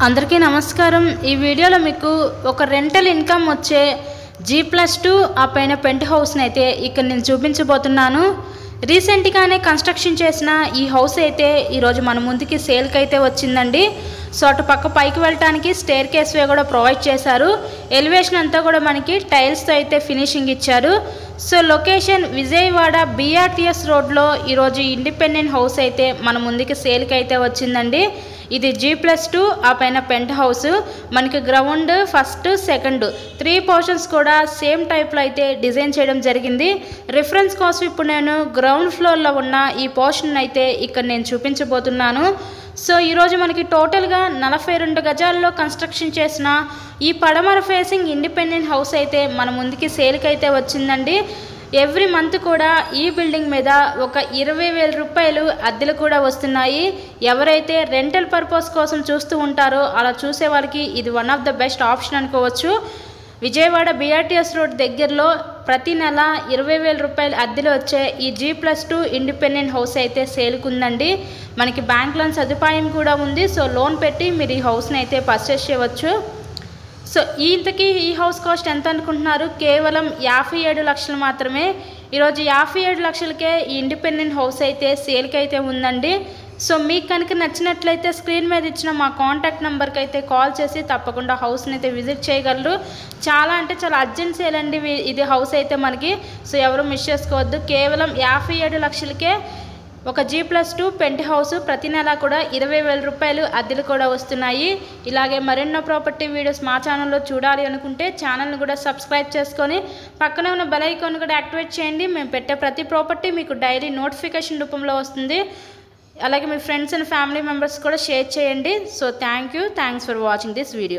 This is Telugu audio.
అందరికీ నమస్కారం। ఈ వీడియోలో మీకు ఒక రెంటల్ ఇన్కమ్ వచ్చే G+2 ఆ పైన పెంట్ హౌస్ ని అయితే ఇక్కడ నేను చూపించబోతున్నాను। రీసెంట్ గానే కన్స్ట్రక్షన్ చేసిన ఈ హౌస్ అయితే ఈ రోజు మన ముందుకి సేల్ కి అయితే వచ్చిందండి। సో అటు పక్క పైకి వెళ్ళడానికి స్టేర్ కేస్ వే కూడా ప్రొవైడ్ చేశారు। ఎలివేషన్ అంతా కూడా మనకి టైల్స్ తో అయితే ఫినిషింగ్ ఇచ్చారు। So location Vijayawada BRTS road లో ఈ రోజు ఇండిపెండెంట్ హౌస్ అయితే మన ముందుకి సేల్ కి అయితే వచ్చిందండి। ఇది G+2 ఆ పైన పెంట్ హౌస్ మనకి గ్రౌండ్ ఫస్ట్ సెకండ్ 3 పోర్షన్స్ కూడా సేమ్ టైప్ లో అయితే డిజైన్ చేయడం జరిగింది। రిఫరెన్స్ కోసం ఇప్పుడు నేను గ్రౌండ్ ఫ్లోర్ లో ఉన్న ఈ పోర్షన్ అయితే ఇక్కడ నేను చూపించబోతున్నాను। సో ఈ రోజు మనకి టోటల్ గా 42 గజాల్లో కన్స్ట్రక్షన్ చేసిన ఈ పడమర ఫేసింగ్ ఇండిపెండెంట్ హౌస్ అయితే మన ముందుకి సేల్ కి అయితే వచ్చిందండి। ఎవ్రీ మంత్ కూడా ఈ బిల్డింగ్ మీద ఒక 20,000 రూపాయలు అద్దెలు కూడా వస్తున్నాయి। ఎవరైతే రెంటల్ పర్పస్ కోసం చూస్తూ ఉంటారో అలా చూసే వాళ్ళకి ఇది one of the best option అనుకోవచ్చు। విజయవాడ BRTS రోడ్ దగ్గరలో ప్రతి నెల 20,000 రూపాయలు అద్దెలు వచ్చే ఈ G+2 ఇండిపెండెంట్ హౌస్ అయితే సేల్కుందండి। మనకి బ్యాంక్ లోన్ సదుపాయం కూడా ఉంది। సో లోన్ పెట్టి మీరు ఈ హౌస్ని అయితే పర్చేస్ చేయవచ్చు। సో ఇంతకీ ఈ హౌస్ కాస్ట్ ఎంత అనుకుంటున్నారు? కేవలం 57 లక్షలు మాత్రమే। ఈరోజు 57 లక్షలకే ఈ ఇండిపెండెంట్ హౌస్ అయితే సేల్కి అయితే ఉందండి। సో మీకు కనుక నచ్చినట్లయితే స్క్రీన్ మీద ఇచ్చిన మా కాంటాక్ట్ నెంబర్కి అయితే కాల్ చేసి తప్పకుండా హౌస్ని అయితే విజిట్ చేయగలరు। చాలా అంటే చాలా అర్జెంట్ సేల్ అండి ఇది హౌస్ అయితే మనకి। సో ఎవరు మిస్ చేసుకోవద్దు। కేవలం 57 లక్షలకే ఒక G+2 పెంట్ హౌస్ ప్రతి నెల కూడా 20,000 రూపాయలు అద్దెలు కూడా వస్తున్నాయి। ఇలాగే మరెన్నో ప్రాపర్టీ వీడియోస్ మా ఛానల్లో చూడాలి అనుకుంటే ఛానల్ని కూడా సబ్స్క్రైబ్ చేసుకొని పక్కనే ఉన్న బెల్ ఐకాన్ కూడా యాక్టివేట్ చేయండి। మేము పెట్టే ప్రతి ప్రాపర్టీ మీకు డైలీ నోటిఫికేషన్ రూపంలో వస్తుంది। అలాగే మీ ఫ్రెండ్స్ అండ్ ఫ్యామిలీ మెంబర్స్ కూడా షేర్ చేయండి। So thanks for watching this video.